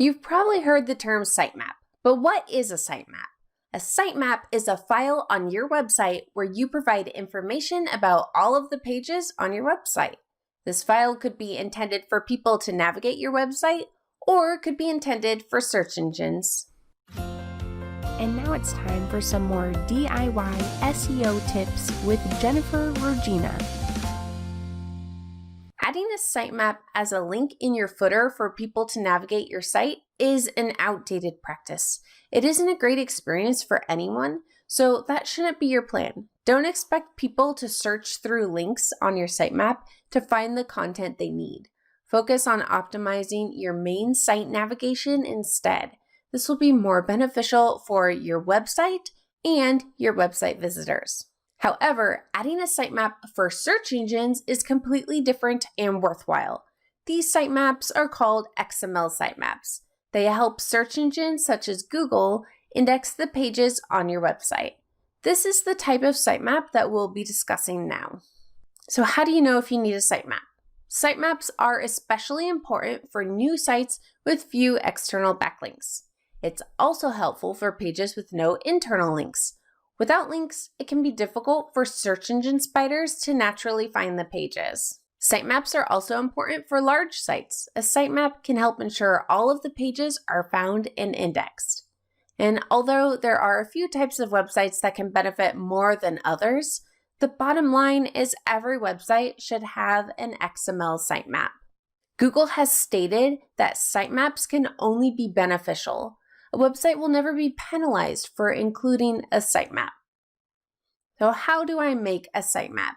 You've probably heard the term sitemap, but what is a sitemap? A sitemap is a file on your website where you provide information about all of the pages on your website. This file could be intended for people to navigate your website, or could be intended for search engines. And now it's time for some more DIY SEO tips with Jennifer Rogina. Adding a sitemap as a link in your footer for people to navigate your site is an outdated practice. It isn't a great experience for anyone, so that shouldn't be your plan. Don't expect people to search through links on your sitemap to find the content they need. Focus on optimizing your main site navigation instead. This will be more beneficial for your website and your website visitors. However, adding a sitemap for search engines is completely different and worthwhile. These sitemaps are called XML sitemaps. They help search engines such as Google index the pages on your website. This is the type of sitemap that we'll be discussing now. So how do you know if you need a sitemap? Sitemaps are especially important for new sites with few external backlinks. It's also helpful for pages with no internal links. Without links, it can be difficult for search engine spiders to naturally find the pages. Sitemaps are also important for large sites. A sitemap can help ensure all of the pages are found and indexed. And although there are a few types of websites that can benefit more than others, the bottom line is every website should have an XML sitemap. Google has stated that sitemaps can only be beneficial. A website will never be penalized for including a sitemap. So how do I make a sitemap?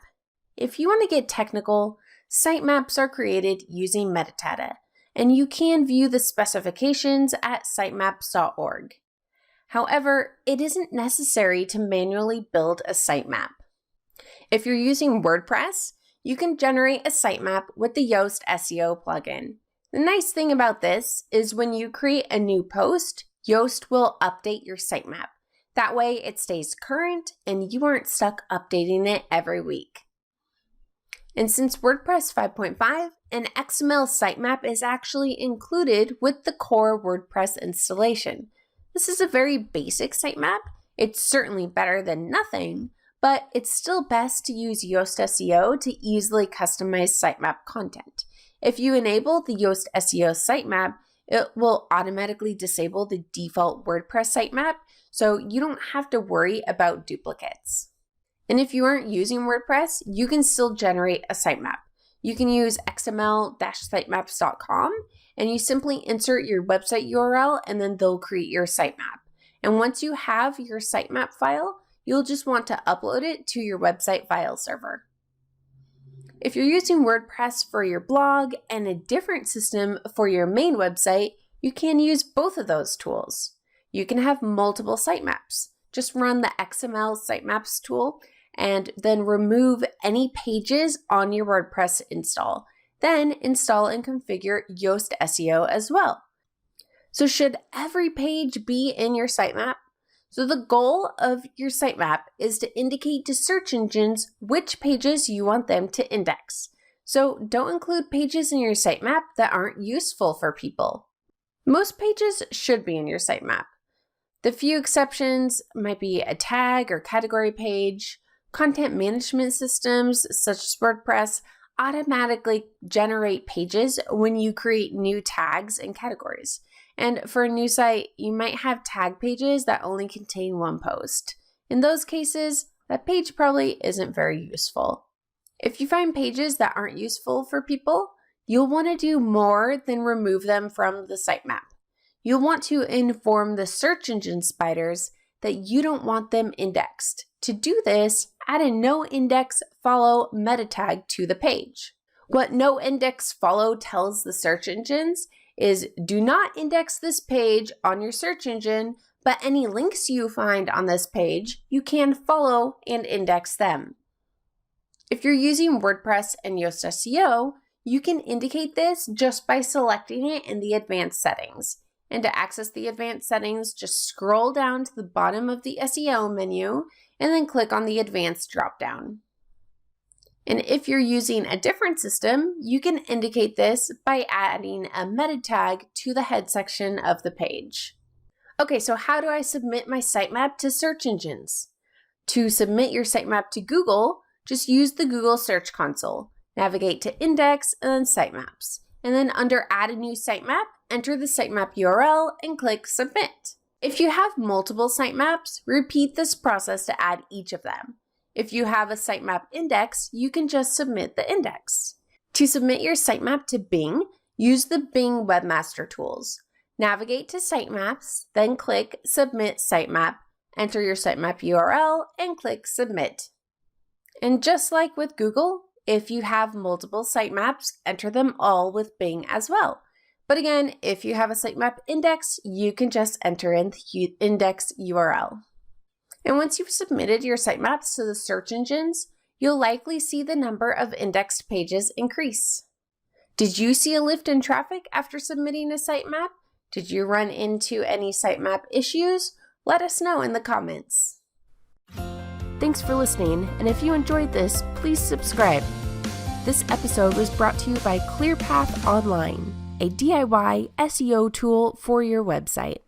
If you want to get technical, sitemaps are created using metadata, and you can view the specifications at sitemaps.org. However, it isn't necessary to manually build a sitemap. If you're using WordPress, you can generate a sitemap with the Yoast SEO plugin. The nice thing about this is when you create a new post, Yoast will update your sitemap. That way it stays current and you aren't stuck updating it every week. And since WordPress 5.5, an XML sitemap is actually included with the core WordPress installation. This is a very basic sitemap. It's certainly better than nothing, but it's still best to use Yoast SEO to easily customize sitemap content. If you enable the Yoast SEO sitemap, it will automatically disable the default WordPress sitemap, so you don't have to worry about duplicates. And if you aren't using WordPress, you can still generate a sitemap. You can use xml-sitemaps.com, and you simply insert your website URL, and then they'll create your sitemap. And once you have your sitemap file, you'll just want to upload it to your website file server. If you're using WordPress for your blog and a different system for your main website, you can use both of those tools. You can have multiple sitemaps. Just run the XML sitemaps tool and then remove any pages on your WordPress install. Then install and configure Yoast SEO as well. So should every page be in your sitemap? So the goal of your sitemap is to indicate to search engines which pages you want them to index. So don't include pages in your sitemap that aren't useful for people. Most pages should be in your sitemap. The few exceptions might be a tag or category page. Content management systems such as WordPress automatically generate pages when you create new tags and categories. And for a new site, you might have tag pages that only contain one post. In those cases, that page probably isn't very useful. If you find pages that aren't useful for people, you'll want to do more than remove them from the sitemap. You'll want to inform the search engine spiders that you don't want them indexed. To do this, add a noindexfollow meta tag to the page. What noindexfollow tells the search engines is do not index this page on your search engine, but any links you find on this page, you can follow and index them. If you're using WordPress and Yoast SEO, you can indicate this just by selecting it in the advanced settings. And to access the advanced settings, just scroll down to the bottom of the SEO menu and then click on the advanced dropdown. And if you're using a different system, you can indicate this by adding a meta tag to the head section of the page. Okay, so how do I submit my sitemap to search engines? To submit your sitemap to Google, just use the Google Search Console. Navigate to Index and then Sitemaps. And then under Add a new sitemap, enter the sitemap URL and click Submit. If you have multiple sitemaps, repeat this process to add each of them. If you have a sitemap index, you can just submit the index. To submit your sitemap to Bing, use the Bing Webmaster Tools. Navigate to Sitemaps, then click Submit Sitemap, enter your sitemap URL, and click Submit. And just like with Google, if you have multiple sitemaps, enter them all with Bing as well. But again, if you have a sitemap index, you can just enter in the index URL. And once you've submitted your sitemaps to the search engines, you'll likely see the number of indexed pages increase. Did you see a lift in traffic after submitting a sitemap? Did you run into any sitemap issues? Let us know in the comments. Thanks for listening, and if you enjoyed this, please subscribe. This episode was brought to you by ClearPath Online, a DIY SEO tool for your website.